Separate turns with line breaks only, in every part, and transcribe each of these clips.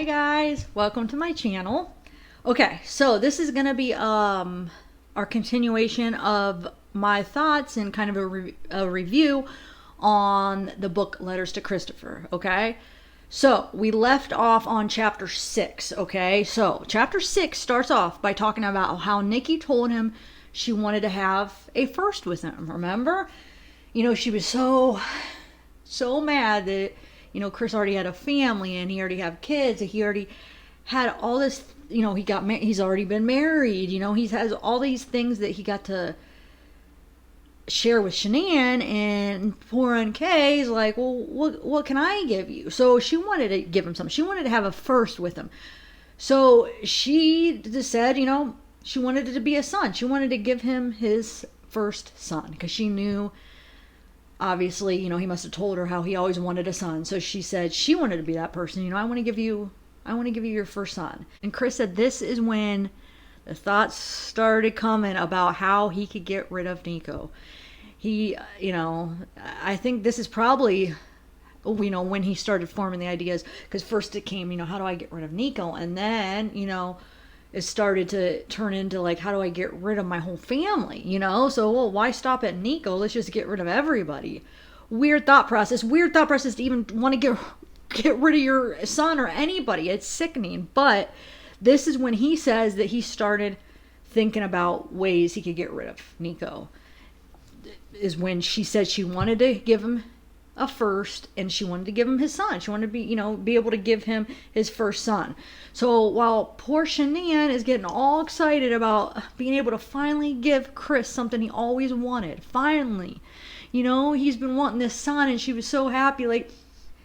guys, welcome to my channel. Okay, so this is gonna be our continuation of my thoughts and kind of a review on the book Letters to Christopher. Okay, so we left off on chapter 6. Okay, so chapter 6 starts off by talking about how Nikki told him she wanted to have a first with him. Remember, she was so mad that Chris already had a family and he already had kids, and he already had all this, he's already been married, he has all these things that he got to share with Shanann, and poor NK is like, well, what can I give you? So she wanted to give him something. She wanted to have a first with him. So she just said, she wanted it to be a son. She wanted to give him his first son because she knew, obviously, he must have told her how he always wanted a son. So she said she wanted to be that person. I want to give you your first son. And Chris said this is when the thoughts started coming about how he could get rid of Nico. He, I think this is probably, when he started forming the ideas, because first it came, how do I get rid of Nico? And then, it started to turn into like, how do I get rid of my whole family? So, well, why stop at Nico? Let's just get rid of everybody. Weird thought process to even want to get rid of your son or anybody. It's sickening. But this is when he says that he started thinking about ways he could get rid of Nico. Is when she said she wanted to give him a first, and she wanted to give him his son. She wanted to be able to give him his first son. So while poor Shanann is getting all excited about being able to finally give Chris something he always wanted, finally, he's been wanting this son, and she was so happy, like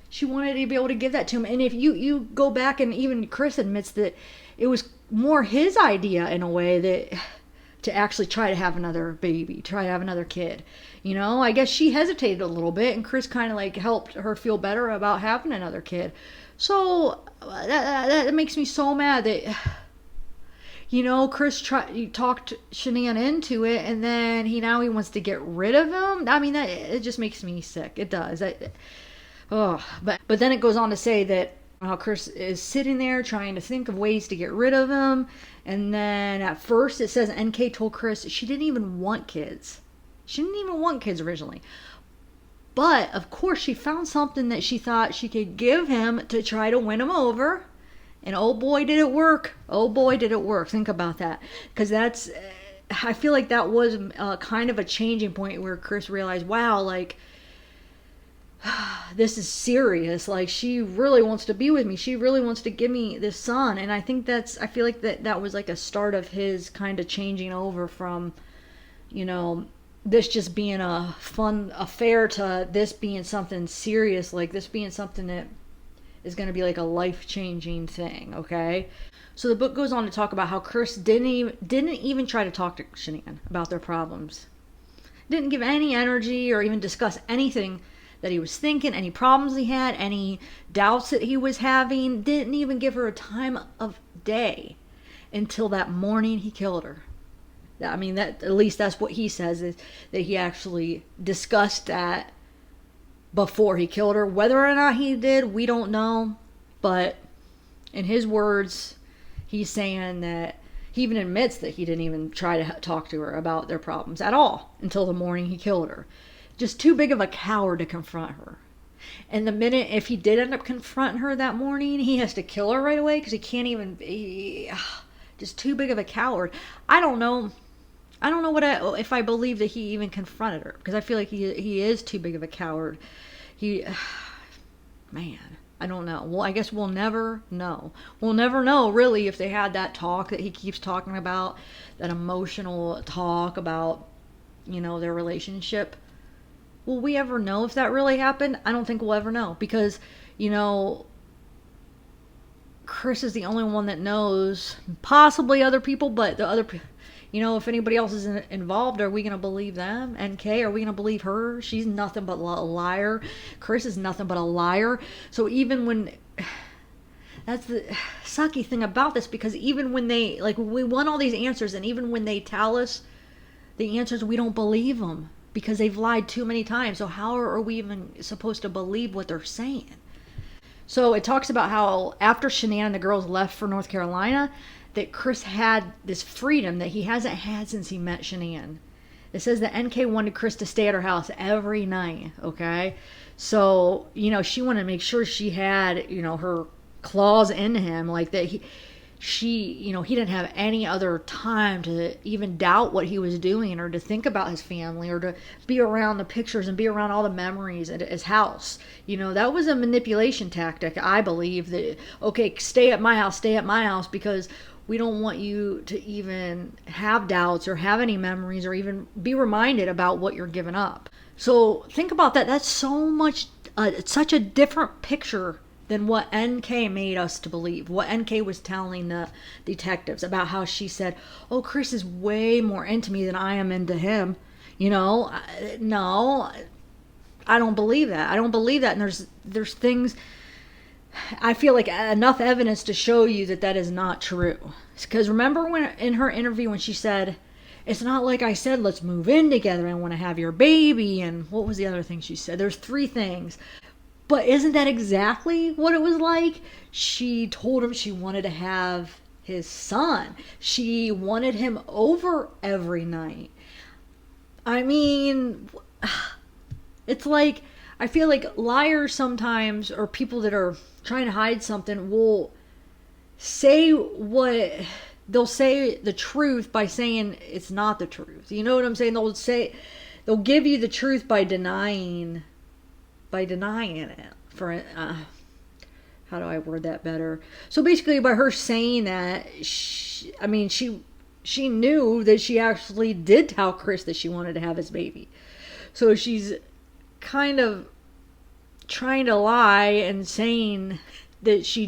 she wanted to be able to give that to him. And if you go back, and even Chris admits that it was more his idea in a way that to actually try to have another baby, try to have another kid. I guess she hesitated a little bit, and Chris kind of like helped her feel better about having another kid. So that makes me so mad that, Chris talked Shanann into it, and then he wants to get rid of him. I mean, it just makes me sick. It does. But then it goes on to say that how Chris is sitting there trying to think of ways to get rid of him. And then at first it says NK told Chris she didn't even want kids. She didn't even want kids originally. But of course she found something that she thought she could give him to try to win him over. And oh boy, did it work. Oh boy, did it work. Think about that. Because I feel like that was kind of a changing point where Chris realized, wow, like, this is serious. Like, she really wants to be with me. She really wants to give me this son. And I think I feel like that was like a start of his kind of changing over from, this just being a fun affair to this being something serious, like this being something that is going to be like a life-changing thing. Okay, so the book goes on to talk about how Chris didn't even try to talk to Shanann about their problems, didn't give any energy or even discuss anything that he was thinking, any problems he had, any doubts that he was having. Didn't even give her a time of day until that morning he killed her. I mean, that at least that's what he says, is that he actually discussed that before he killed her. Whether or not he did, we don't know. But in his words, he's saying that he even admits that he didn't even try to talk to her about their problems at all until the morning he killed her. Just too big of a coward to confront her. And the minute, if he did end up confronting her that morning, he has to kill her right away because he can't even be, just too big of a coward. I don't know if I believe that he even confronted her, because I feel like he is too big of a coward. Man, I don't know. Well, I guess we'll never know. We'll never know, really, if they had that talk that he keeps talking about, that emotional talk about, their relationship. Will we ever know if that really happened? I don't think we'll ever know, because, Chris is the only one that knows. Possibly other people, but the other, if anybody else is involved, are we going to believe them? NK, are we going to believe her? She's nothing but a liar. Chris is nothing but a liar. So even when, that's the sucky thing about this, because even when they, like, we want all these answers, and even when they tell us the answers, we don't believe them, because they've lied too many times. So how are we even supposed to believe what they're saying? So it talks about how after Shanann and the girls left for North Carolina, that Chris had this freedom that he hasn't had since he met Shanann. It says that NK wanted Chris to stay at her house every night, okay? So, she wanted to make sure she had, her claws in him, like that he didn't have any other time to even doubt what he was doing or to think about his family or to be around the pictures and be around all the memories at his house. That was a manipulation tactic, I believe, that, okay, stay at my house because we don't want you to even have doubts or have any memories or even be reminded about what you're giving up. So think about that. That's it's such a different picture than what NK made us to believe, what NK was telling the detectives about how she said, oh, Chris is way more into me than I am into him. No, I don't believe that. And there's things, I feel like enough evidence to show you that is not true. Because remember when in her interview when she said, it's not like I said, let's move in together. I want to have your baby. And what was the other thing she said? There's 3 things. But isn't that exactly what it was like? She told him she wanted to have his son. She wanted him over every night. I mean, it's like, I feel like liars sometimes, or people that are trying to hide something, will say they'll say the truth by saying it's not the truth. You know what I'm saying? They'll give you the truth by denying it. For how do I word that better? So basically, by her saying that, she knew that she actually did tell Chris that she wanted to have his baby. So she's kind of trying to lie and saying that she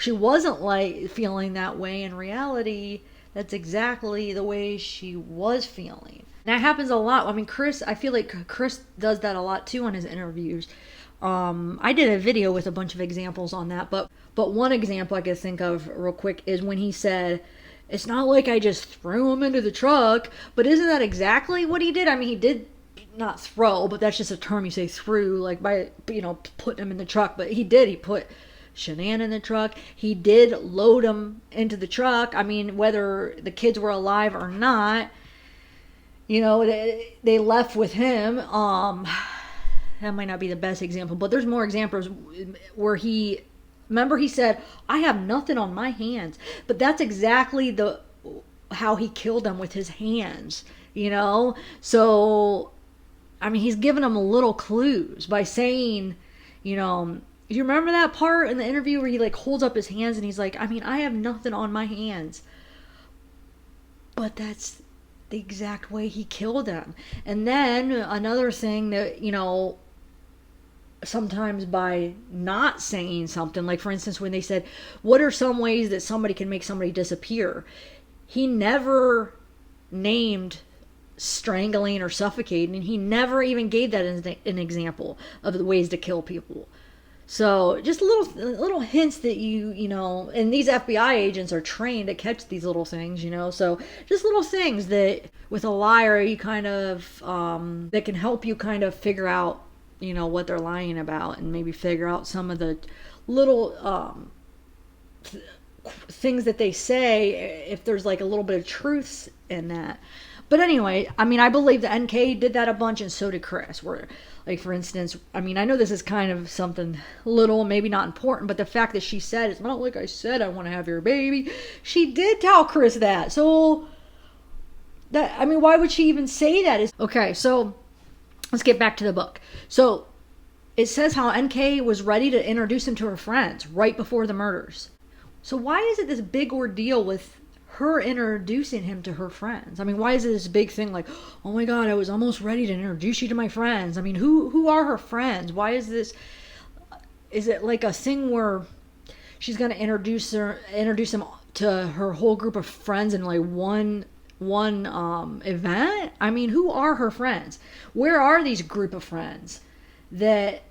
wasn't like feeling that way. In reality, that's exactly the way she was feeling. That happens a lot. I feel like Chris does that a lot too on his interviews. I did a video with a bunch of examples on that, but one example I could think of real quick is when he said, it's not like I just threw him into the truck, but isn't that exactly what he did? He did not throw, but that's just a term you say, threw, like by, putting him in the truck, but he put Shanann in the truck. He did load him into the truck. Whether the kids were alive or not, they left with him. That might not be the best example, but there's more examples where he said, I have nothing on my hands, but that's exactly how he killed them, with his hands, so he's giving them little clues by saying, do you remember that part in the interview where he holds up his hands and he's like, I have nothing on my hands, but that's the exact way he killed them. And then another thing that, sometimes by not saying something, like for instance when they said, what are some ways that somebody can make somebody disappear, he never named strangling or suffocating, and he never even gave that as an example of the ways to kill people. So just little hints that and these FBI agents are trained to catch these little things, so just little things that with a liar you kind of that can help you kind of figure out what they're lying about, and maybe figure out some of the little things that they say, if there's like a little bit of truth in that. But anyway, I believe that NK did that a bunch, and so did Chris. Where, like, for instance, I know this is kind of something little, maybe not important, but the fact that she said, it's not like I said I want to have your baby. She did tell Chris that. So, why would she even say that? Okay, so let's get back to the book. So, it says how NK was ready to introduce him to her friends right before the murders. So why is it this big ordeal with her introducing him to her friends? Why is it this big thing like, oh my God, I was almost ready to introduce you to my friends? Who are her friends? Why is this? Is it like a thing where she's going to introduce him to her whole group of friends in like one event? Who are her friends? Where are these group of friends that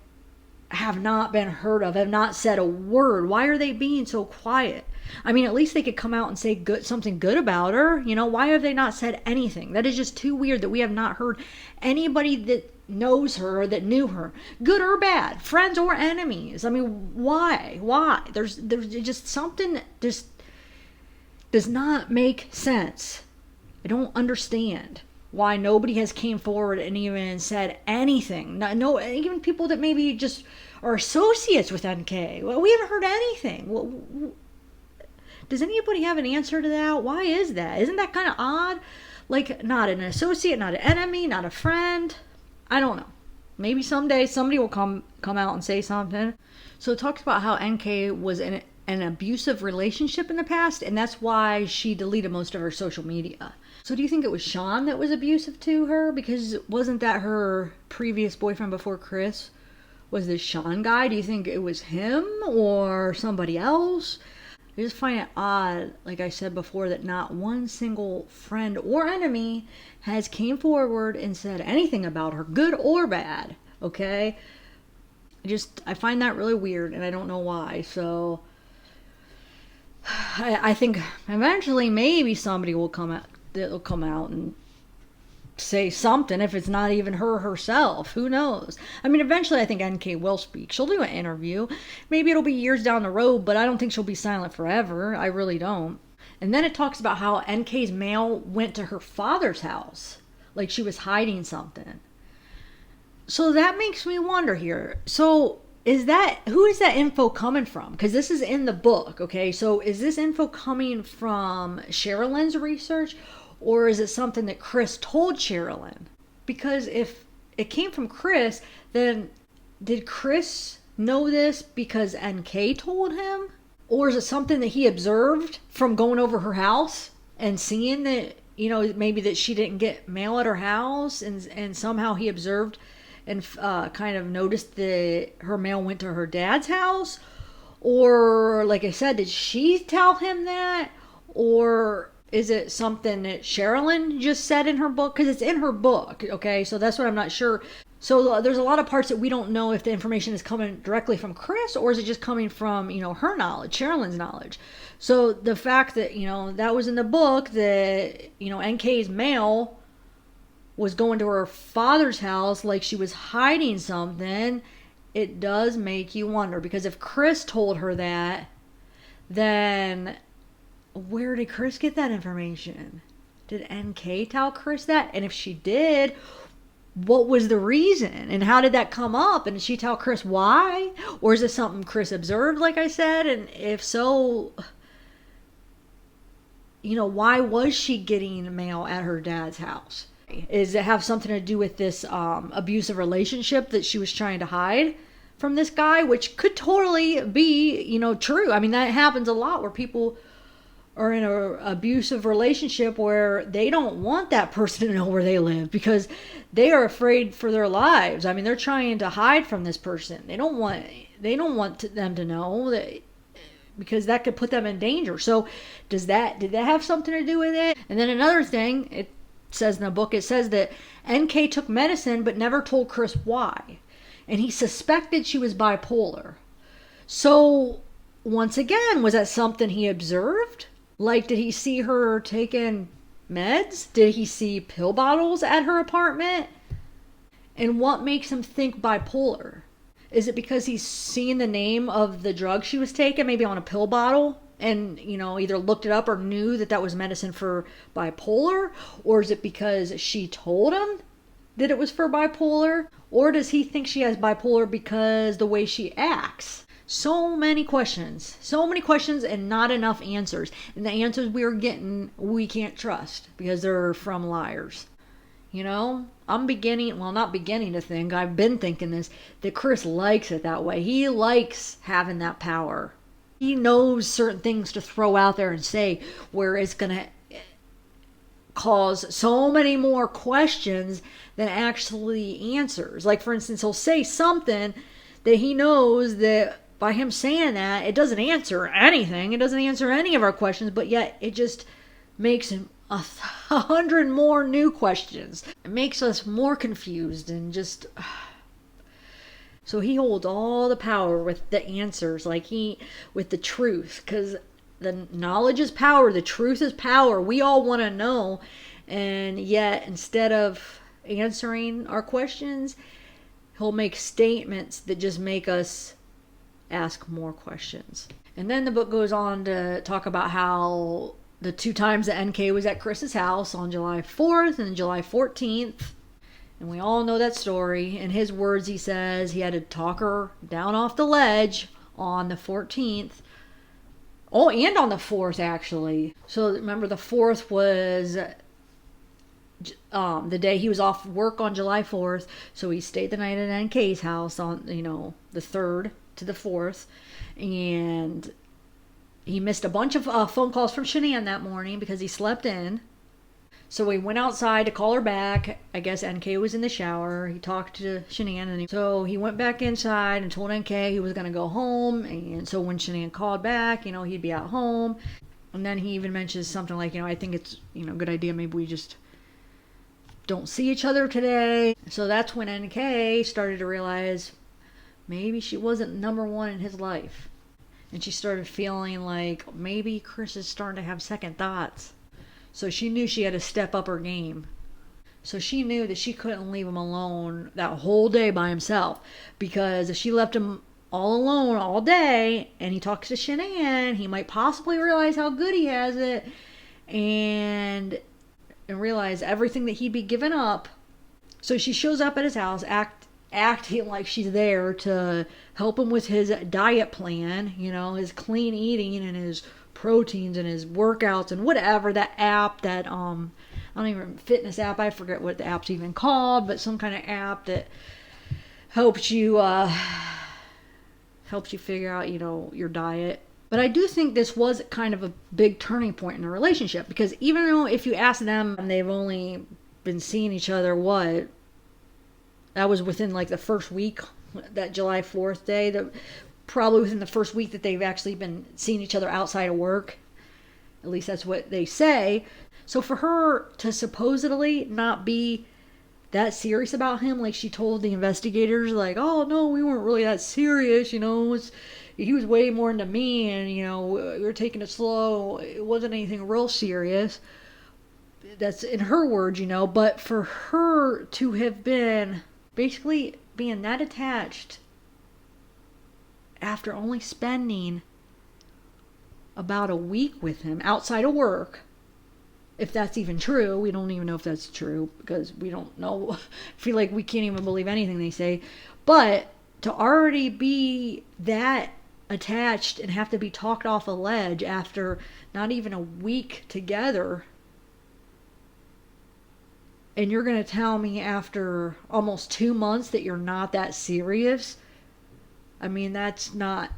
have not been heard of, have not said a word? Why are they being so quiet? At least they could come out and say something good about her. Why have they not said anything? That is just too weird that we have not heard anybody that knows her, that knew her, good or bad, friends or enemies. I mean, why there's just something that just does not make sense. I don't understand why nobody has came forward and even said anything. No, even people that maybe just are associates with NK. Well, we haven't heard anything. Does anybody have an answer to that? Why is that? Isn't that kind of odd? Like, not an associate, not an enemy, not a friend. I don't know. Maybe someday somebody will come out and say something. So it talks about how NK was in an abusive relationship in the past, and that's why she deleted most of her social media. So do you think it was Sean that was abusive to her? Because wasn't that her previous boyfriend before Chris? Was this Sean guy? Do you think it was him or somebody else? I just find it odd, like I said before, that not one single friend or enemy has came forward and said anything about her, good or bad, okay? I find that really weird, and I don't know why. So I think eventually maybe somebody will come out and say something, if it's not even her herself. Who knows? I mean, eventually I think NK will speak. She'll do an interview. Maybe it'll be years down the road, but I don't think she'll be silent forever. I really don't. And then it talks about how NK's mail went to her father's house, like she was hiding something. So that makes me wonder here. So who is that info coming from? Because this is in the book, okay? So is this info coming from Sherilyn's research, or is it something that Chris told Sherilyn? Because if it came from Chris, then did Chris know this because NK told him? Or is it something that he observed from going over her house and seeing that, maybe that she didn't get mail at her house, and somehow he observed and kind of noticed that her mail went to her dad's house? Or, like I said, did she tell him that? Or is it something that Sherilyn just said in her book? Because it's in her book, okay? So that's what I'm not sure. So there's a lot of parts that we don't know if the information is coming directly from Chris, or is it just coming from, her knowledge, Sherilyn's knowledge. So the fact that, that was in the book, that, NK's mail was going to her father's house like she was hiding something, it does make you wonder. Because if Chris told her that, then where did Chris get that information? Did NK tell Chris that? And if she did, what was the reason? And how did that come up? And did she tell Chris why? Or is this something Chris observed, like I said? And if so, why was she getting mail at her dad's house? Does it have something to do with this abusive relationship that she was trying to hide from this guy? Which could totally be, true. I mean, that happens a lot where people are in an abusive relationship where they don't want that person to know where they live because they are afraid for their lives. I mean, they're trying to hide from this person. They don't want them to know that, because that could put them in danger. So did that have something to do with it? And then another thing, it says in the book, it says that NK took medicine but never told Chris why. And he suspected she was bipolar. So once again, was that something he observed? Like, did he see her taking meds? Did he see pill bottles at her apartment? And what makes him think bipolar? Is it because he's seen the name of the drug she was taking, maybe on a pill bottle, and, either looked it up or knew that was medicine for bipolar? Or is it because she told him that it was for bipolar? Or does he think she has bipolar because the way she acts? So many questions and not enough answers. And the answers we are getting, we can't trust because they're from liars. I'm not beginning to think, I've been thinking this, that Chris likes it that way. He likes having that power. He knows certain things to throw out there and say where it's going to cause so many more questions than actually answers. Like, for instance, he'll say something that he knows that by him saying that, it doesn't answer anything. It doesn't answer any of our questions, but yet it just makes him 100 more new questions. It makes us more confused and just... So he holds all the power with the answers, with the truth, because the knowledge is power, the truth is power. We all want to know, and yet instead of answering our questions, he'll make statements that just make us ask more questions. And then the book goes on to talk about how the 2 times that NK was at Chris's house on July 4th and July 14th. And we all know that story. In his words, he says he had to talk her down off the ledge on the 14th. Oh, and on the 4th, actually. So remember, the 4th was the day he was off work on July 4th. So he stayed the night at NK's house on, the 3rd to the 4th. And he missed a bunch of phone calls from Shanann that morning because he slept in. So he went outside to call her back. I guess NK was in the shower. He talked to Shanann. And so he went back inside and told NK he was going to go home. And so when Shanann called back, he'd be at home. And then he even mentions something like, I think it's, a good idea. Maybe we just don't see each other today. So that's when NK started to realize maybe she wasn't number one in his life. And she started feeling like maybe Chris is starting to have second thoughts. So she knew she had to step up her game. So she knew that she couldn't leave him alone that whole day by himself. Because if she left him all alone all day and he talks to Shanann, he might possibly realize how good he has it and realize everything that he'd be giving up. So she shows up at his house, acting like she's there to help him with his diet plan, his clean eating and his proteins and his workouts and whatever, that app that I don't even, fitness app, I forget what the app's even called, but some kind of app that helps you figure out your diet. But I do think this was kind of a big turning point in the relationship, because even though if you ask them, they've only been seeing each other that was within like the first week, that July 4th day, probably within the first week that they've actually been seeing each other outside of work. At least that's what they say. So for her to supposedly not be that serious about him, like she told the investigators, like, oh no, we weren't really that serious, he was way more into me, and we were taking it slow, it wasn't anything real serious. That's in her words, but for her to have been basically being that attached after only spending about a week with him outside of work, if that's even true, we don't even know if that's true because we don't know. I feel like we can't even believe anything they say. But to already be that attached and have to be talked off a ledge after not even a week together, and you're going to tell me after almost 2 months that you're not that serious? I mean, that's not,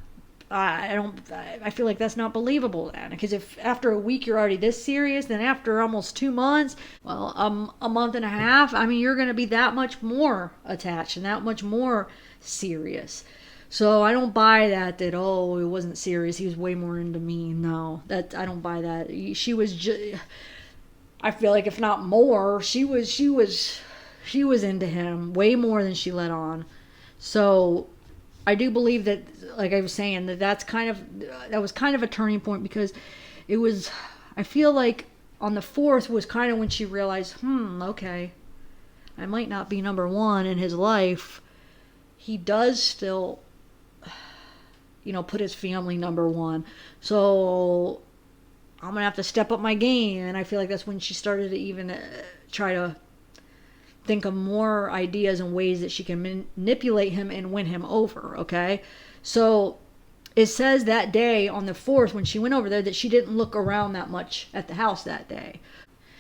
I feel like that's not believable then. Because if after a week you're already this serious, then after almost 2 months, well, a month and a half, you're going to be that much more attached and that much more serious. So I don't buy that, oh, it wasn't serious, he was way more into me. No, I don't buy that. She was just, I feel like if not more, she was into him way more than she let on. So I do believe that, like I was saying, that was kind of a turning point, because it was, I feel like on the 4th was kind of when she realized, okay, I might not be number one in his life. He does still, put his family number one. So I'm going to have to step up my game. And I feel like that's when she started to even try to think of more ideas and ways that she can manipulate him and win him over, okay? So it says that day on the 4th when she went over there that she didn't look around that much at the house that day.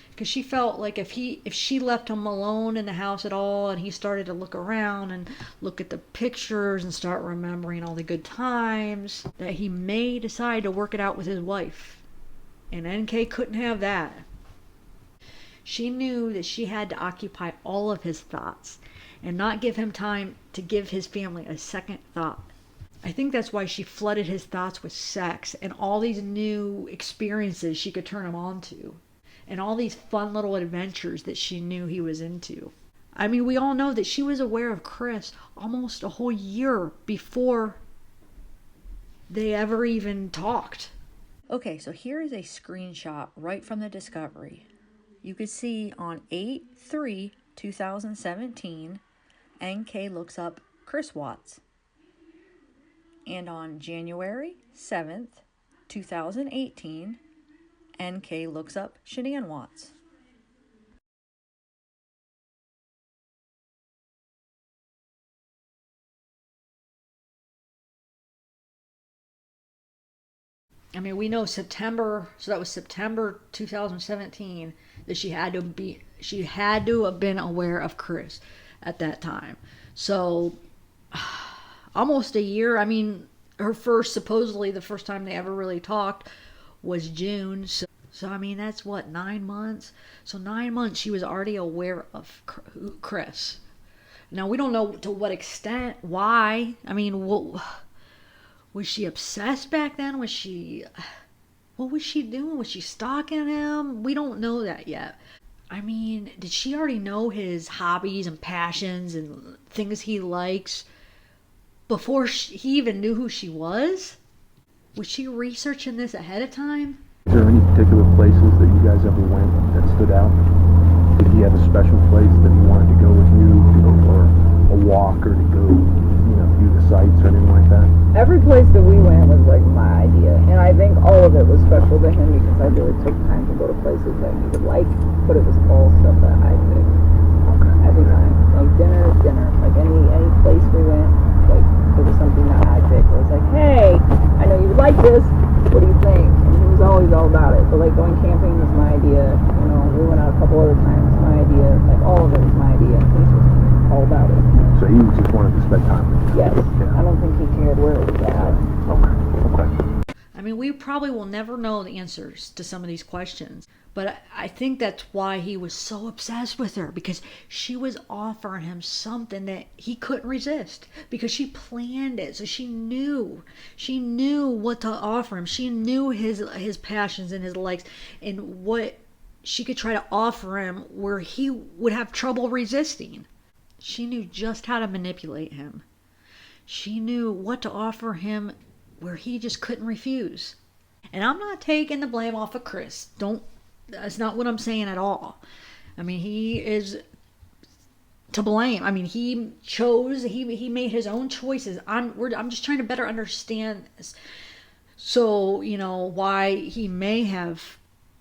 Because she felt like if she left him alone in the house at all and he started to look around and look at the pictures and start remembering all the good times, that he may decide to work it out with his wife. And NK couldn't have that. She knew that she had to occupy all of his thoughts and not give him time to give his family a second thought. I think that's why she flooded his thoughts with sex and all these new experiences she could turn him on to, and all these fun little adventures that she knew he was into. We all know that she was aware of Chris almost a whole year before they ever even talked. Okay, so here is a screenshot right from the discovery. You could see on 8/3 2017, NK looks up Chris Watts. And on January 7th, 2018, NK looks up Shanann Watts. I mean, we know September, so that was September 2017, that she had to have been aware of Chris at that time. So almost a year. I mean, supposedly the first time they ever really talked was June. So I mean, that's what, 9 months? So 9 months she was already aware of Chris. Now we don't know to what extent, why. I mean, was she obsessed back then? What was she doing? Was she stalking him? We don't know that yet. I mean, did she already know his hobbies and passions and things he likes before he even knew who she was? Was she researching this ahead of time?
Is there any particular places that you guys ever went that stood out? Did he have a special place that he wanted to go with you, to go for a walk or to go, view the sights or anything like that?
Every place that we went was like my idea, and I think all of it was special to him because I really took time to go to places that he would like, but it was all stuff that I picked.
Okay.
Every time. Like dinner. Like any place we went, like it was something that I picked. It was like, hey, I know you would like this, what do you think? And he was always all about it. But like going camping was my idea, we went out a couple other times, my idea, like all of it was my idea. He was just all about it.
So he just wanted to spend time with you?
Yes. Yeah. I don't think he cared where it was at.
Okay.
I mean, we probably will never know the answers to some of these questions, but I think that's why he was so obsessed with her, because she was offering him something that he couldn't resist, because she planned it. So she knew what to offer him. She knew his passions and his likes and what she could try to offer him where he would have trouble resisting. She knew just how to manipulate him. She knew what to offer him where he just couldn't refuse. And I'm not taking the blame off of Chris. That's not what I'm saying at all. I mean, he is to blame. I mean, he made his own choices. I'm just trying to better understand this. So, why he may have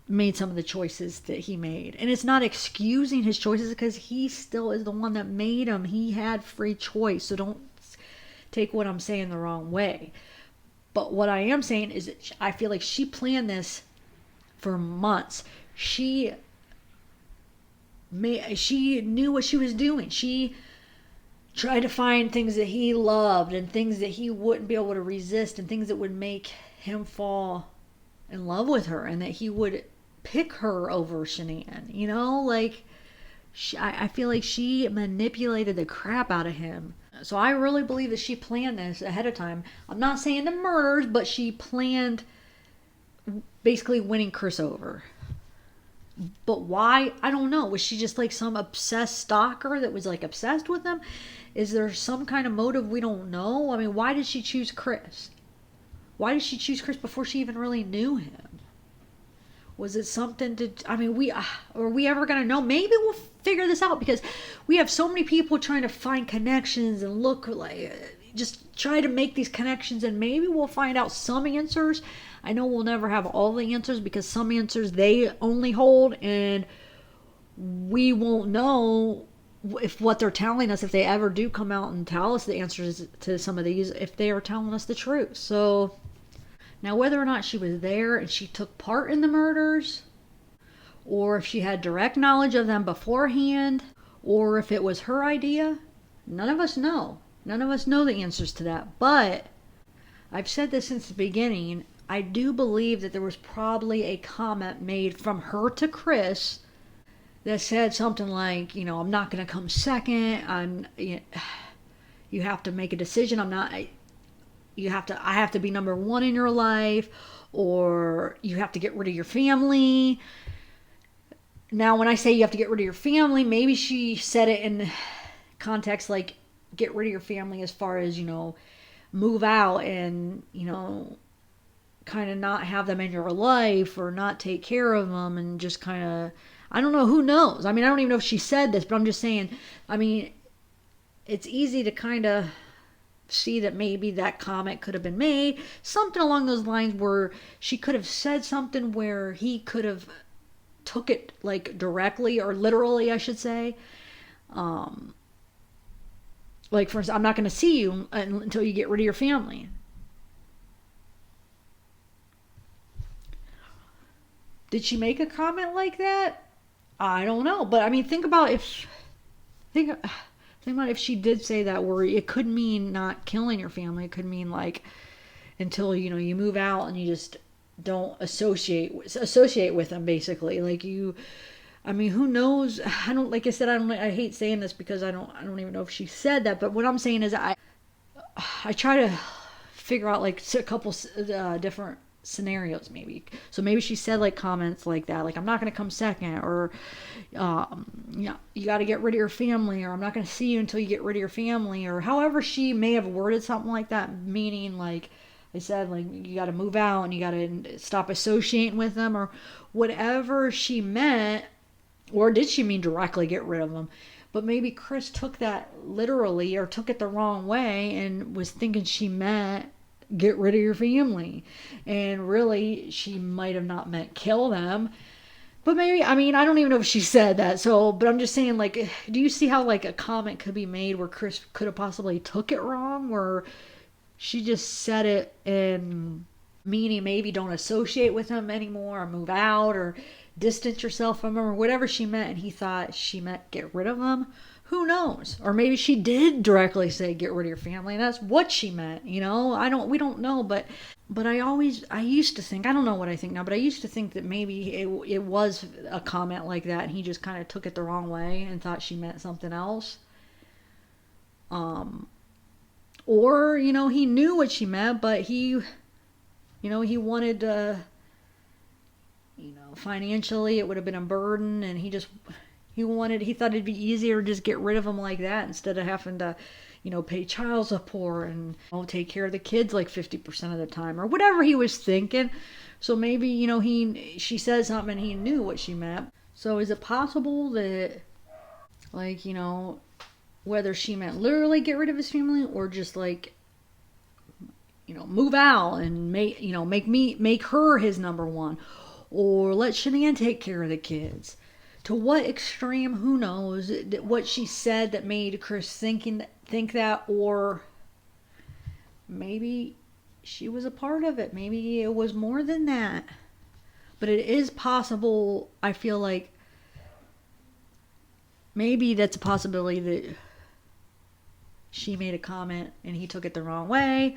made some of the choices that he made. And it's not excusing his choices, because he still is the one that made them. He had free choice. So don't take what I'm saying the wrong way. But what I am saying is that I feel like she planned this for months. She knew what she was doing. She tried to find things that he loved and things that he wouldn't be able to resist and things that would make him fall in love with her and that he would pick her over Shanann. I feel like she manipulated the crap out of him. So I really believe that she planned this ahead of time. I'm not saying the murders, but she planned basically winning Chris over. But why? I don't know. Was she just like some obsessed stalker that was like obsessed with him? Is there some kind of motive we don't know? I mean, why did she choose Chris? Why did she choose Chris before she even really knew him? Was it something to, are we ever going to know? Maybe we'll figure this out, because we have so many people trying to find connections and look like, just try to make these connections, and maybe we'll find out some answers. I know we'll never have all the answers, because some answers they only hold, and we won't know if what they're telling us, if they ever do come out and tell us the answers to some of these, if they are telling us the truth. So now, whether or not she was there and she took part in the murders, or if she had direct knowledge of them beforehand, or if it was her idea, none of us know. None of us know the answers to that. But I've said this since the beginning. I do believe that there was probably a comment made from her to Chris that said something like, I'm not going to come second. You have to make a decision. I have to be number one in your life, or you have to get rid of your family. Now, when I say you have to get rid of your family, maybe she said it in context like get rid of your family as far as, move out and, kind of not have them in your life or not take care of them and just kind of, I don't know. Who knows? I mean, I don't even know if she said this, but I'm just saying, I mean, it's easy to kind of see that maybe that comment could have been made. Something along those lines where she could have said something where he could have took it like directly or literally, I should say. Like, for instance, I'm not going to see you until you get rid of your family. Did she make a comment like that? I don't know. But I mean, think about if she did say that, where it could mean not killing your family. It could mean like until you move out and you just don't associate with them, basically. Like you, I mean, who knows? I don't, like I said, I hate saying this because I don't even know if she said that. But what I'm saying is I try to figure out like a couple different scenarios, maybe. So maybe she said like comments like that, like I'm not going to come second, or you got to get rid of your family, or I'm not going to see you until you get rid of your family, or however she may have worded something like that, meaning like I said, like you got to move out and you got to stop associating with them, or whatever she meant. Or did she mean directly get rid of them? But maybe Chris took that literally, or took it the wrong way, and was thinking she meant get rid of your family. And really, she might have not meant kill them. But maybe, I mean, I don't even know if she said that. So, but I'm just saying, like, do you see how like a comment could be made where Chris could have possibly took it wrong? Where she just said it in meaning maybe don't associate with him anymore, or move out, or distance yourself from him, or whatever she meant, and he thought she meant get rid of him. Who knows? Or maybe she did directly say get rid of your family, and that's what she meant. We don't know, but I used to think, I don't know what I think now, but I used to think that maybe it was a comment like that, and he just kind of took it the wrong way and thought she meant something else. Or he knew what she meant, but he wanted to, financially it would have been a burden, and he thought it'd be easier to just get rid of him like that instead of having to, pay child support and take care of the kids like 50% of the time, or whatever he was thinking. So maybe, she said something and he knew what she meant. So is it possible that, like, whether she meant literally get rid of his family, or just like, move out and make her his number one, or let Shanann take care of the kids? To what extreme, who knows? What she said that made Chris think that, or maybe she was a part of it. Maybe it was more than that. But it is possible, I feel like, maybe that's a possibility that she made a comment and he took it the wrong way.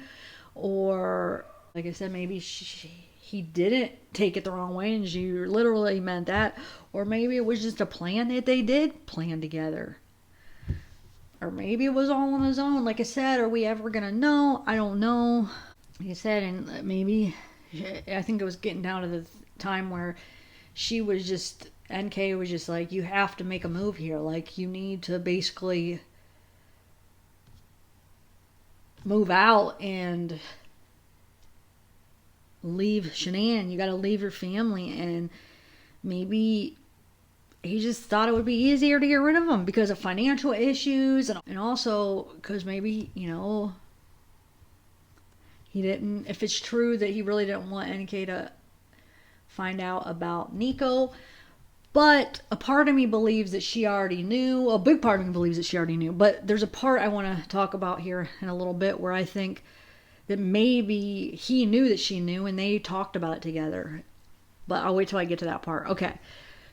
Or, like I said, maybe he didn't take it the wrong way and she literally meant that. Or maybe it was just a plan that they did plan together. Or maybe it was all on his own. Like I said, are we ever going to know? I don't know. Like I said, and maybe, I think it was getting down to the time where she was just, NK was just like, you have to make a move here. Like, you need to basically move out and leave Shanann. You got to leave your family. And maybe he just thought it would be easier to get rid of him because of financial issues, and also because maybe, he didn't, if it's true that he really didn't want NK to find out about Nico. But a part of me believes that she already knew. A big part of me believes that she already knew. But there's a part I want to talk about here in a little bit where I think that maybe he knew that she knew and they talked about it together. But I'll wait till I get to that part. Okay.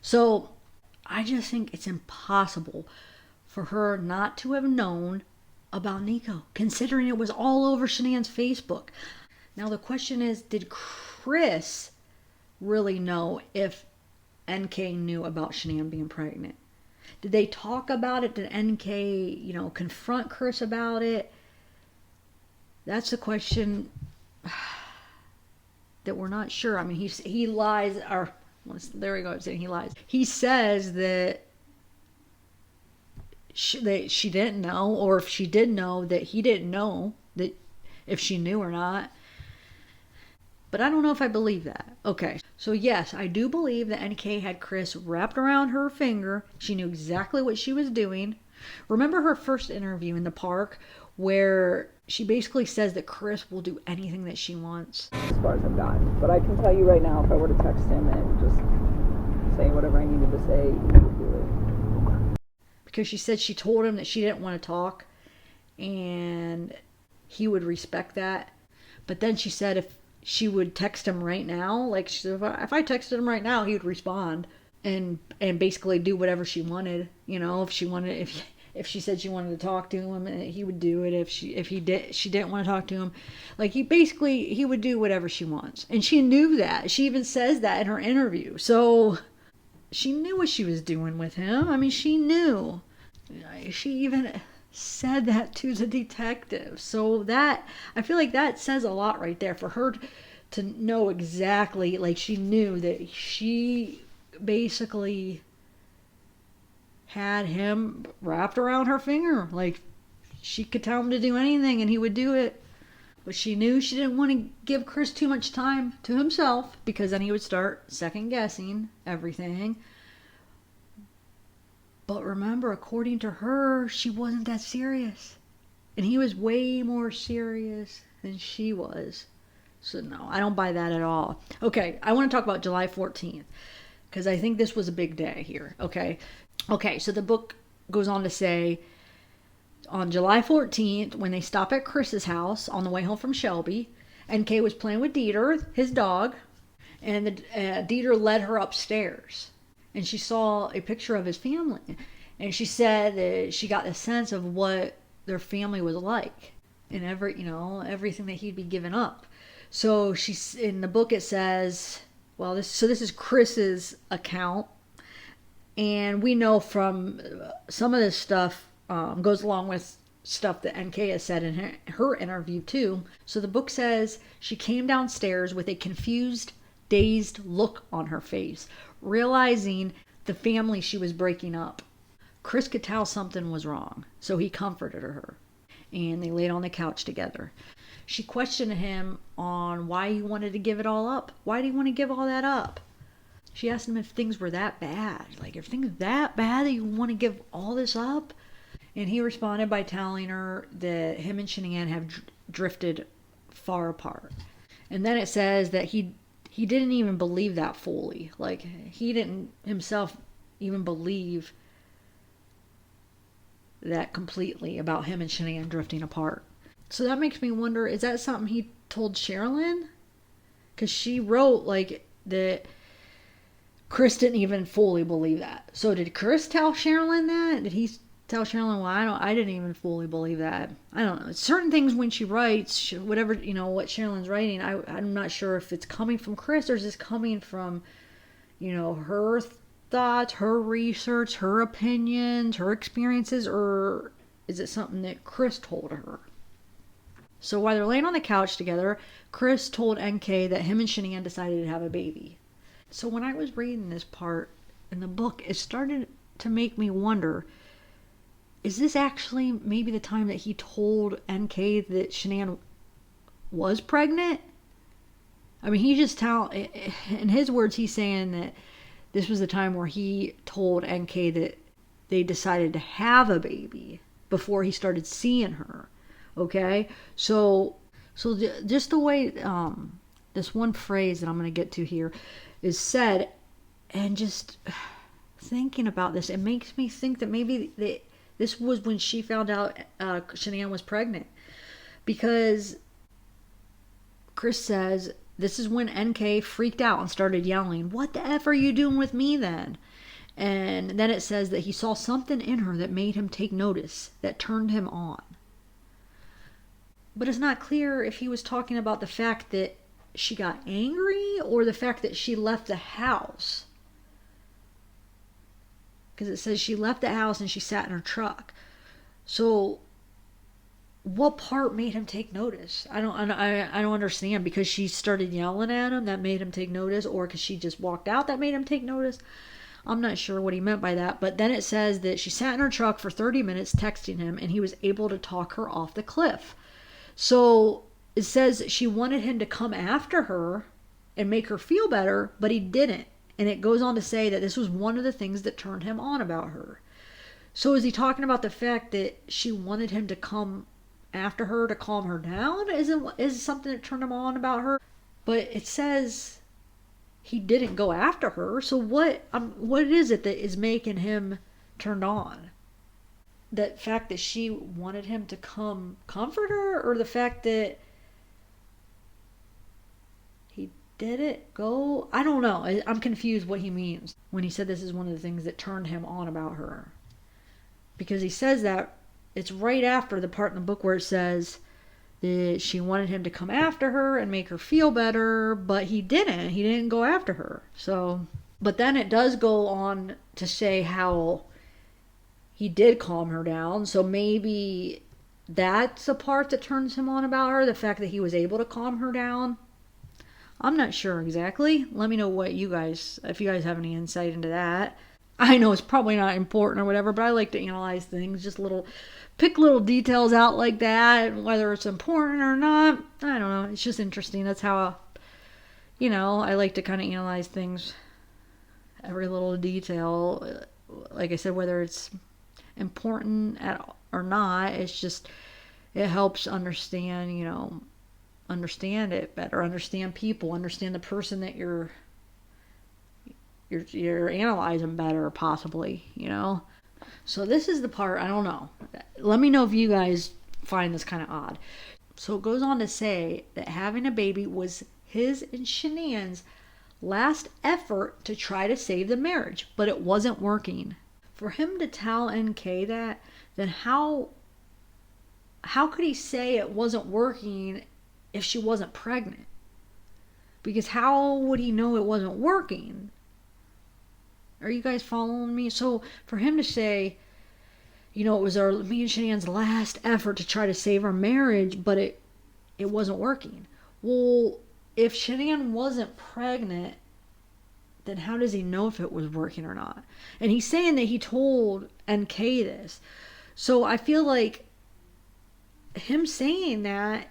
So I just think it's impossible for her not to have known about Nico, considering it was all over Shanann's Facebook. Now the question is, did Chris really know if NK knew about Shanann being pregnant? Did they talk about it? Did NK, confront Chris about it? That's the question that we're not sure. I mean, he lies, or there we go, I'm saying he lies. He says that she didn't know, or if she did know, that he didn't know that if she knew or not. But I don't know if I believe that. Okay, so yes, I do believe that NK had Chris wrapped around her finger. She knew exactly what she was doing. Remember her first interview in the park where she basically says that Chris will do anything that she wants?
As far as I've gotten. But I can tell you right now, if I were to text him and just say whatever I needed to say, he would do it.
Because she said she told him that she didn't want to talk and he would respect that. But then she said if she would text him right now, like she said, if I texted him right now, he would respond and basically do whatever she wanted. You know, if she said she wanted to talk to him, he would do it. If she didn't want to talk to him, like he would do whatever she wants. And she knew that. She even says that in her interview. So she knew what she was doing with him. I mean, she knew. She even said that to the detective. So that, I feel like that says a lot right there for her to know exactly, like she knew that she basically had him wrapped around her finger. Like she could tell him to do anything and he would do it. But she knew she didn't want to give Chris too much time to himself because then he would start second guessing everything. But remember, according to her, she wasn't that serious. And he was way more serious than she was. So no, I don't buy that at all. Okay, I want to talk about July 14th. Because I think this was a big day here. Okay, so the book goes on to say, on July 14th, when they stop at Chris's house on the way home from Shelby, NK was playing with Dieter, his dog, and Dieter led her upstairs. And she saw a picture of his family. And she said that she got the sense of what their family was like. And everything that he'd be giving up. So she's in the book it says, well, this is Chris's account. And we know from some of this stuff goes along with stuff that NK has said in her interview too. So the book says she came downstairs with a confused, dazed look on her face, realizing the family she was breaking up. Chris could tell something was wrong, so he comforted her, and they laid on the couch together. She questioned him on why he wanted to give it all up. Why did he want to give all that up? She asked him if things were that bad. Like, if things that bad that you want to give all this up? And he responded by telling her that him and Shanann have drifted far apart. And then it says that he didn't even believe that fully. Like, he didn't himself even believe that completely about him and Shanann drifting apart. So that makes me wonder, is that something he told Sherilyn? Because she wrote, like, that Chris didn't even fully believe that. So did Chris tell Sherilyn that? Did he tell Sherilyn, well, I didn't even fully believe that? I don't know. Certain things when she writes, whatever, what Sherilyn's writing, I'm not sure if it's coming from Chris or is this coming from, her thoughts, her research, her opinions, her experiences, or is it something that Chris told her? So while they're laying on the couch together, Chris told NK that him and Shanann decided to have a baby. So when I was reading this part in the book, it started to make me wonder, is this actually maybe the time that he told NK that Shanann was pregnant? I mean, in his words, he's saying that this was the time where he told NK that they decided to have a baby before he started seeing her. Okay? So just the way this one phrase that I'm going to get to here is said, and just thinking about this, it makes me think that maybe this was when she found out Shanann was pregnant. Because Chris says, this is when NK freaked out and started yelling, "What the F are you doing with me then?" And then it says that he saw something in her that made him take notice, that turned him on. But it's not clear if he was talking about the fact that she got angry or the fact that she left the house. Because it says she left the house and she sat in her truck. So what part made him take notice? I don't understand. Because she started yelling at him, that made him take notice, or because she just walked out, that made him take notice. I'm not sure what he meant by that. But then it says that she sat in her truck for 30 minutes texting him, and he was able to talk her off the cliff. So it says she wanted him to come after her and make her feel better, but he didn't. And it goes on to say that this was one of the things that turned him on about her. So is he talking about the fact that she wanted him to come after her to calm her down? Is it something that turned him on about her? But it says he didn't go after her. So what is it that is making him turned on? That fact that she wanted him to come comfort her, or the fact that he didn't go? I don't know. I'm confused what he means when he said this is one of the things that turned him on about her. Because he says that it's right after the part in the book where it says that she wanted him to come after her and make her feel better, but he didn't. He didn't go after her. So, but then it does go on to say how he did calm her down. So maybe that's a part that turns him on about her, the fact that he was able to calm her down. I'm not sure exactly. Let me know what you guys, if you guys have any insight into that. I know it's probably not important or whatever, but I like to analyze things, just pick little details out like that, whether it's important or not. I don't know. It's just interesting. That's how, I like to kind of analyze things, every little detail. Like I said, whether it's important or not, it's just, it helps understand, understand it better, understand people, understand the person that you're analyzing better, possibly, So this is the part, I don't know. Let me know if you guys find this kind of odd. So it goes on to say that having a baby was his and Shanann's last effort to try to save the marriage, but it wasn't working. For him to tell NK that, then how could he say it wasn't working if she wasn't pregnant? Because how would he know it wasn't working? Are you guys following me? So for him to say, it was me and Shanann's last effort to try to save our marriage, but it wasn't working. Well, if Shanann wasn't pregnant, then how does he know if it was working or not? And he's saying that he told NK this. So I feel like him saying that,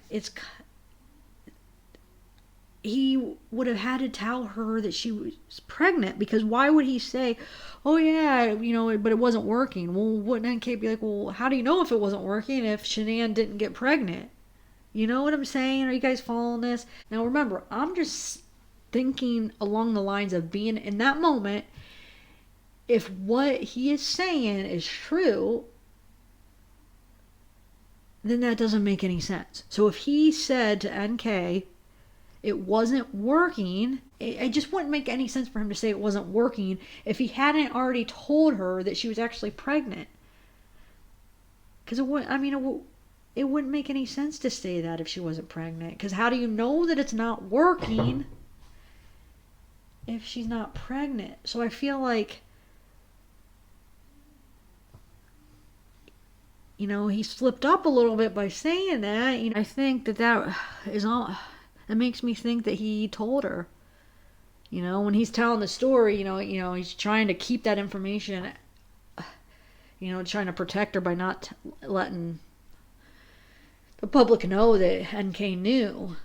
he would have had to tell her that she was pregnant, because why would he say, oh yeah, but it wasn't working? Well, wouldn't NK be like, well, how do you know if it wasn't working if Shanann didn't get pregnant? You know what I'm saying? Are you guys following this? Now remember, I'm just thinking along the lines of being in that moment. If what he is saying is true, then that doesn't make any sense. So if he said to NK, it wasn't working, it just wouldn't make any sense for him to say it wasn't working if he hadn't already told her that she was actually pregnant. Because it wouldn't make any sense to say that if she wasn't pregnant. Because how do you know that it's not working if she's not pregnant? So I feel like, he slipped up a little bit by saying that. I think that is all. It makes me think that he told her. When he's telling the story, he's trying to keep that information, trying to protect her by not letting the public know that NK knew.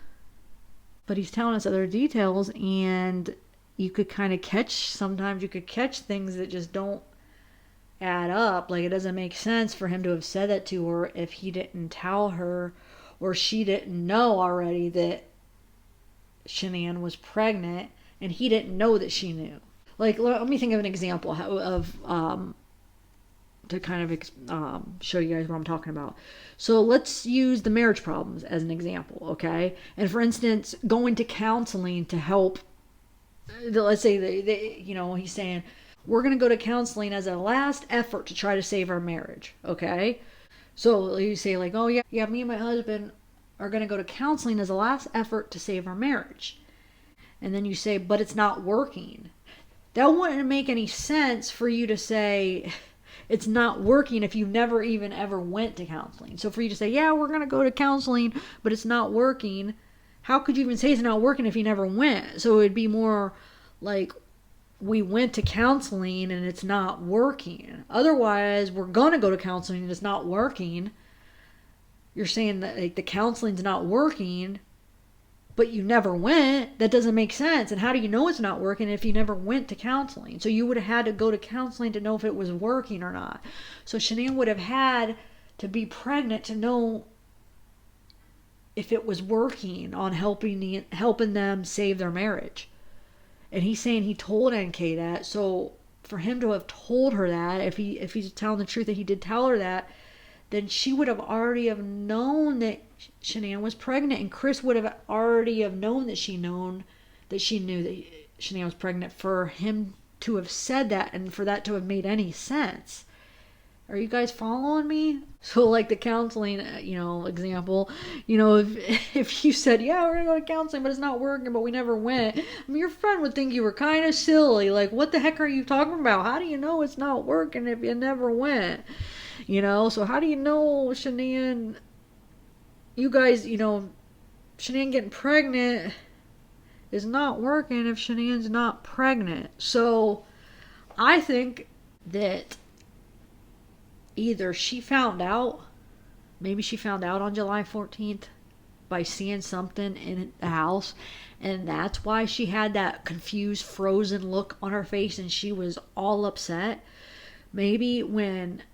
But he's telling us other details, and you could kind of sometimes you could catch things that just don't add up. Like, it doesn't make sense for him to have said that to her if he didn't tell her, or she didn't know already that Shanann was pregnant and he didn't know that she knew. Like, let me think of an example of to kind of show you guys what I'm talking about. So let's use the marriage problems as an example, okay? And for instance, going to counseling to help. Let's say he's saying, we're going to go to counseling as a last effort to try to save our marriage, okay? So you say like, oh yeah, me and my husband are going to go to counseling as a last effort to save our marriage. And then you say, but it's not working. That wouldn't make any sense for you to say it's not working if you never even ever went to counseling. So for you to say, yeah, we're going to go to counseling, but it's not working. How could you even say it's not working if you never went? So it would be more like, we went to counseling and it's not working. Otherwise, we're going to go to counseling and it's not working. you're saying that like the counseling's not working, but you never went. That doesn't make sense. And how do you know it's not working if you never went to counseling? So you would have had to go to counseling to know if it was working or not. So Shanann would have had to be pregnant to know if it was working on helping them save their marriage. And he's saying he told NK that. So for him to have told her that, if he's telling the truth that he did tell her that, then she would have already have known that Shanann was pregnant, and Chris would have already have known that she knew that Shanann was pregnant, for him to have said that and for that to have made any sense. Are you guys following me? So like the counseling, example, if you said, yeah, we're going to go to counseling, but it's not working, but we never went. I mean, your friend would think you were kind of silly. Like, what the heck are you talking about? How do you know it's not working if you never went? So how do you know Shanann, you guys, Shanann getting pregnant is not working if Shanann's not pregnant? So I think that either she found out, maybe she found out on July 14th by seeing something in the house, and that's why she had that confused, frozen look on her face and she was all upset. Maybe when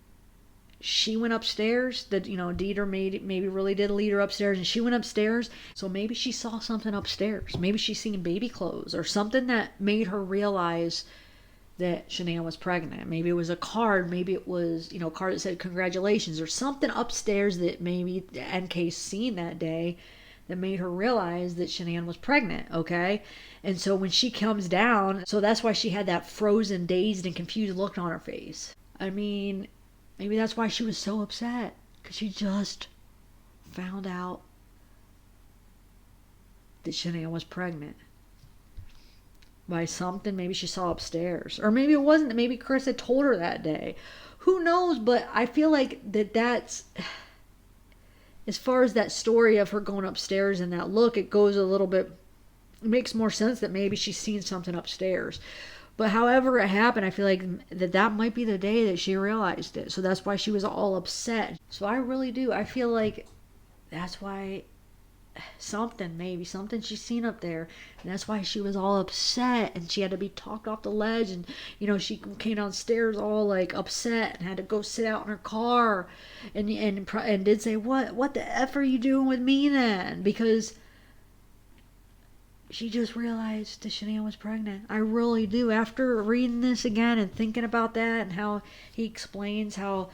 she went upstairs, that Dieter maybe really did lead her upstairs, and she went upstairs, so maybe she saw something upstairs. Maybe she's seen baby clothes or something that made her realize that Shanann was pregnant. Maybe it was a card, maybe it was a card that said congratulations, or something upstairs that maybe NK seen that day that made her realize that Shanann was pregnant. Okay, and so when she comes down, so that's why she had that frozen, dazed and confused look on her face. I mean, maybe that's why she was so upset, because she just found out that Shanann was pregnant by something maybe she saw upstairs. Or maybe it wasn't. Maybe Chris had told her that day. Who knows? But I feel like that's, as far as that story of her going upstairs and that look, it goes a little bit, it makes more sense that maybe she's seen something upstairs. But however it happened, I feel like that might be the day that she realized it. So that's why she was all upset. So I really do. I feel like that's why maybe something she's seen up there, and that's why she was all upset, and she had to be talked off the ledge, and she came downstairs all like upset and had to go sit out in her car, and did say, what the F are you doing with me then? Because she just realized that Shanann was pregnant. I really do. After reading this again and thinking about that, and how he explains how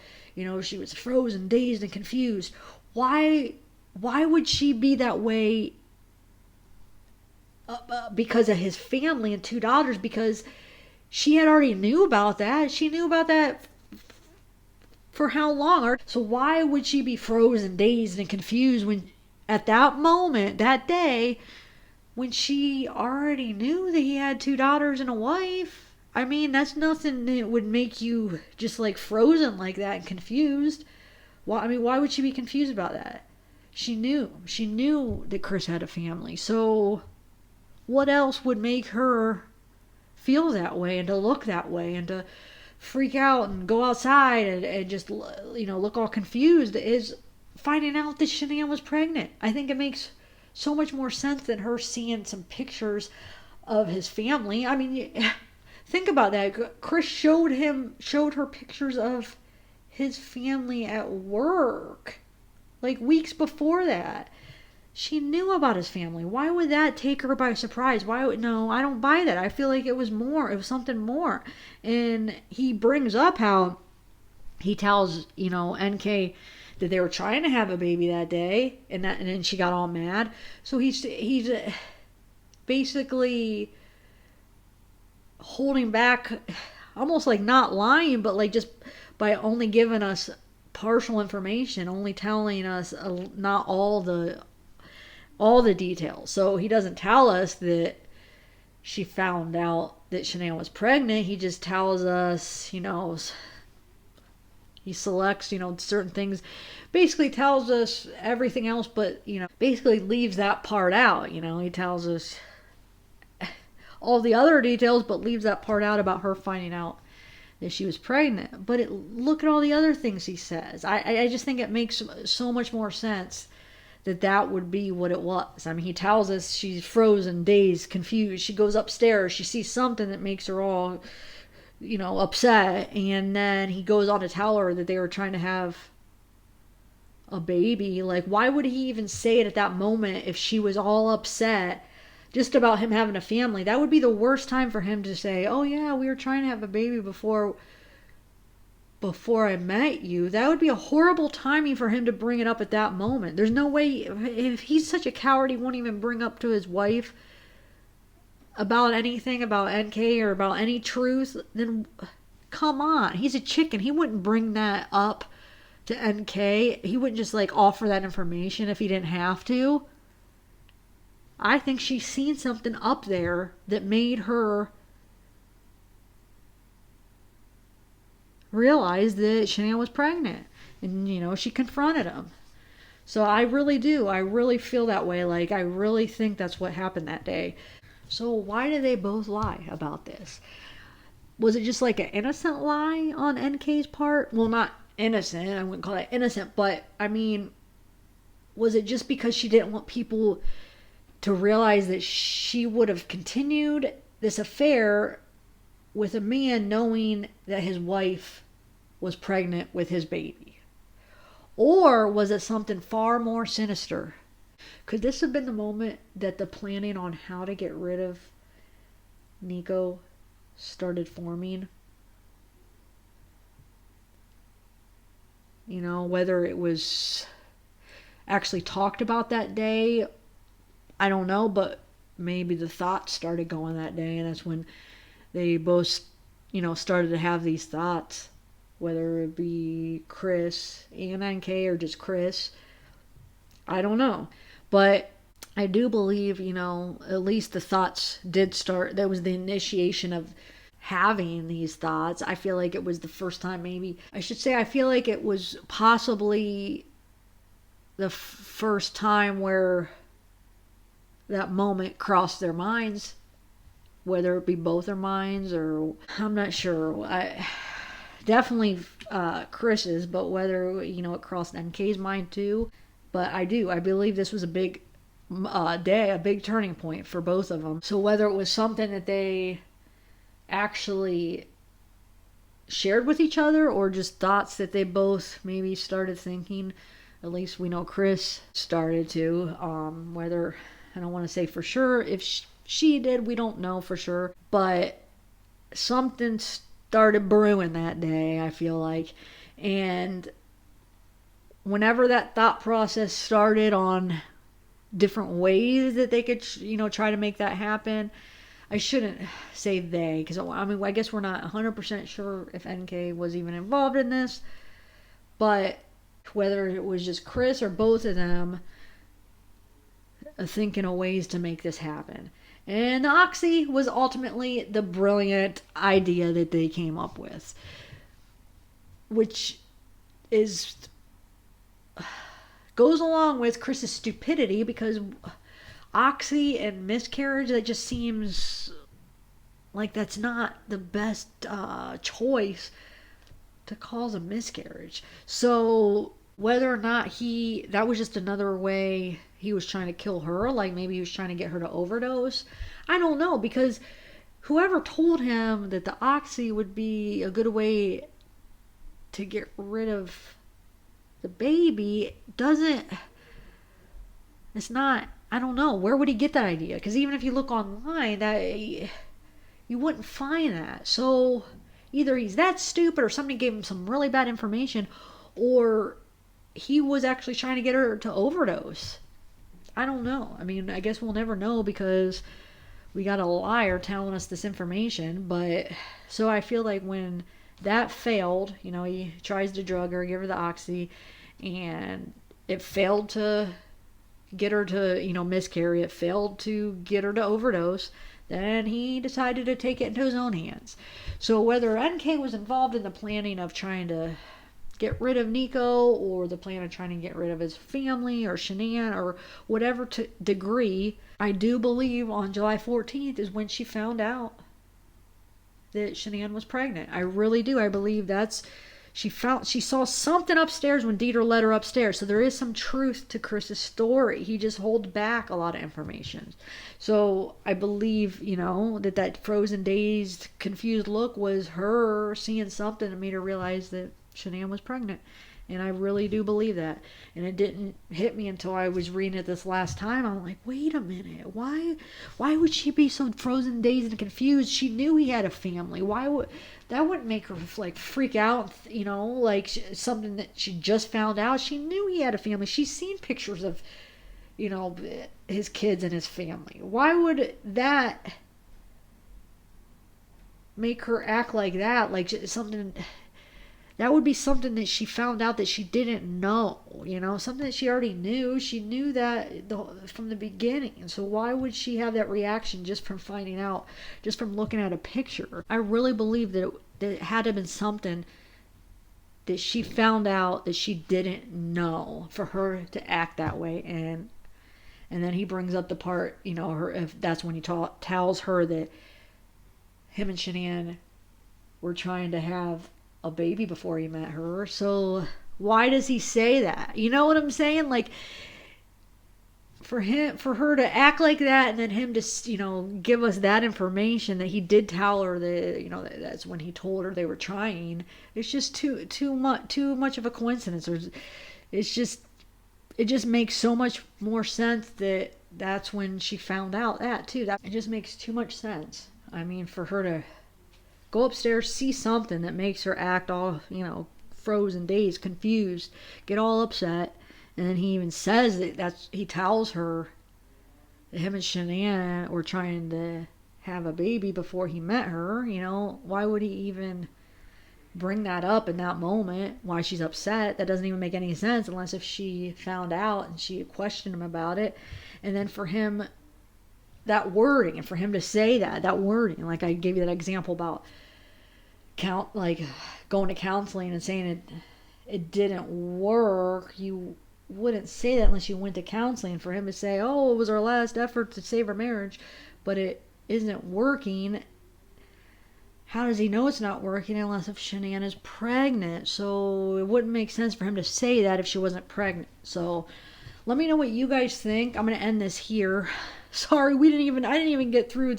she was frozen, dazed and confused, why would she be that way? Because of his family and 2 daughters, because she had already knew about that. She knew about that for how long? So why would she be frozen, dazed, and confused when at that moment, that day, when she already knew that he had 2 daughters and a wife? I mean, that's nothing that would make you just like frozen like that and confused. Why would she be confused about that? She knew that Chris had a family. So what else would make her feel that way and to look that way and to freak out and go outside and just, look all confused, is finding out that Shanann was pregnant. I think it makes so much more sense than her seeing some pictures of his family. I mean, think about that. Chris showed her pictures of his family at work. Like weeks before that. She knew about his family. Why would that take her by surprise? No, I don't buy that. I feel like it was something more. And he brings up how he tells, NK that they were trying to have a baby that day, and then she got all mad. So he's basically holding back, almost like not lying, but like just by only giving us partial information, only telling us not all the details. So he doesn't tell us that she found out that Shanann was pregnant. He just tells us, he selects, certain things, basically tells us everything else, but, basically leaves that part out. He tells us all the other details, but leaves that part out about her finding out that she was pregnant. But look at all the other things he says. I just think it makes so much more sense that would be what it was. I mean, he tells us she's frozen, dazed, confused. She goes upstairs. She sees something that makes her all, upset. And then he goes on to tell her that they were trying to have a baby. Like, why would he even say it at that moment if she was all upset just about him having a family? That would be the worst time for him to say, oh yeah, we were trying to have a baby before I met you. That would be a horrible timing for him to bring it up at that moment. There's no way, if he's such a coward, he won't even bring up to his wife about anything about NK or about any truth. Then come on, he's a chicken. He wouldn't bring that up to NK. He wouldn't just offer that information if he didn't have to. I think she's seen something up there that made her realize that Chanel was pregnant. And, she confronted him. So I really do. I really feel that way. I really think that's what happened that day. So why did they both lie about this? Was it just an innocent lie on NK's part? Well, not innocent. I wouldn't call that innocent. But, I mean, was it just because she didn't want people to realize that she would have continued this affair with a man knowing that his wife was pregnant with his baby? Or was it something far more sinister? Could this have been the moment that the planning on how to get rid of Nico started forming? Whether it was actually talked about that day, I don't know, but maybe the thoughts started going that day, and that's when they both, started to have these thoughts, whether it be Chris and NK or just Chris. I don't know. But I do believe, at least the thoughts did start. That was the initiation of having these thoughts. I feel like it was the first time, I feel like it was possibly the first time where that moment crossed their minds, whether it be both their minds or I'm not sure. Definitely Chris's, but whether it crossed NK's mind too. But I believe this was a big day, a big turning point for both of them. So whether it was something that they actually shared with each other or just thoughts that they both maybe started thinking, at least we know Chris started to. Whether, I don't want to say for sure if she did, we don't know for sure, but something started brewing that day, I feel like. And whenever that thought process started on different ways that they could, try to make that happen, I shouldn't say they, because I guess we're not 100% sure if NK was even involved in this, but whether it was just Chris or both of them thinking of ways to make this happen. And the Oxy was ultimately the brilliant idea that they came up with, which goes along with Chris's stupidity, because Oxy and miscarriage, that just seems like that's not the best choice to cause a miscarriage. So whether or not that was just another way he was trying to kill her, maybe he was trying to get her to overdose, I don't know, because whoever told him that the Oxy would be a good way to get rid of the baby it's not, I don't know, where would he get that idea? Because even if you look online, that you wouldn't find that. So either he's that stupid, or somebody gave him some really bad information, or he was actually trying to get her to overdose. I don't know. I guess we'll never know, because we got a liar telling us this information. But so I feel like when that failed, he tries to drug her, give her the Oxy, and it failed to get her to, miscarry. It failed to get her to overdose. Then he decided to take it into his own hands. So whether NK was involved in the planning of trying to get rid of Nico, or the plan of trying to get rid of his family, or Shanann, or whatever degree, I do believe on July 14th is when she found out that Shanann was pregnant. I really do. I believe that's she saw something upstairs when Dieter led her upstairs. So there is some truth to Chris's story. He just holds back a lot of information. So I believe, you know, that frozen, dazed, confused look was her seeing something that made her realize that Shanann was pregnant. And I really do believe that. And it didn't hit me until I was reading it this last time. I'm like, wait a minute. Why would she be so frozen, dazed, and confused? She knew he had a family. That wouldn't make her like freak out, you know, like something that she just found out. She knew he had a family. She's seen pictures of, you know, his kids and his family. Why would that make her act like that? Like something... That would be something that she found out that she didn't know, you know, something that she already knew. She knew that from the beginning. So why would she have that reaction just from finding out, just from looking at a picture? I really believe that it had to have been something that she found out that she didn't know for her to act that way. And then he brings up the part, you know, if that's when he tells her that him and Shanann were trying to have a baby before he met her. So why does he say that? You know what I'm saying? Like for her to act like that, and then him to, you know, give us that information that he did tell her that, you know, that's when he told her they were trying. It's just too much of a coincidence. It just makes so much more sense that that's when she found out that too. It just makes too much sense. I mean, for her to go upstairs, see something that makes her act all, you know, frozen, dazed, confused, get all upset. And then he even says he tells her that him and Shanann were trying to have a baby before he met her. You know, why would he even bring that up in that moment? Why she's upset? That doesn't even make any sense unless if she found out and she questioned him about it. And then for him, that wording, and for him to say that wording, like I gave you that example about like going to counseling and saying it didn't work. You wouldn't say that unless you went to counseling. For him to say, oh, it was our last effort to save our marriage, but it isn't working. How does he know it's not working unless if Shanann is pregnant? So it wouldn't make sense for him to say that if she wasn't pregnant. So let me know what you guys think. I'm going to end this here. Sorry, I didn't even get through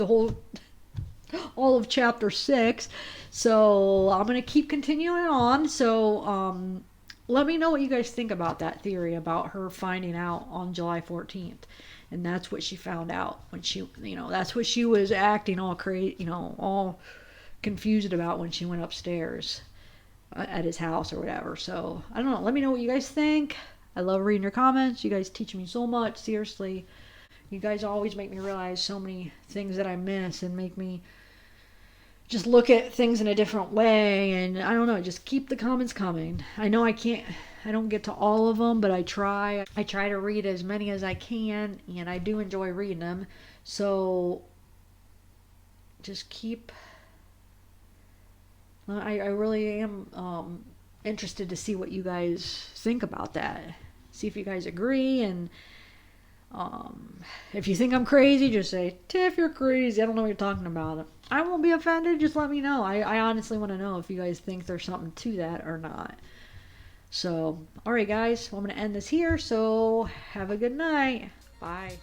all of chapter 6. So I'm going to keep continuing on. So let me know what you guys think about that theory about her finding out on July 14th. And that's what she found out when she, you know, that's what she was acting all crazy, you know, all confused about when she went upstairs at his house or whatever. So I don't know. Let me know what you guys think. I love reading your comments. You guys teach me so much. Seriously. You guys always make me realize so many things that I miss and make me just look at things in a different way. And I don't know, just keep the comments coming. I know I don't get to all of them, but I try. I try to read as many as I can, and I do enjoy reading them. So just keep... I really am interested to see what you guys think about that. See if you guys agree, and if you think I'm crazy, just say, Tiff, you're crazy. I don't know what you're talking about. I won't be offended. Just let me know. I honestly want to know if you guys think there's something to that or not. So, alright guys, well, I'm going to end this here. So, have a good night. Bye.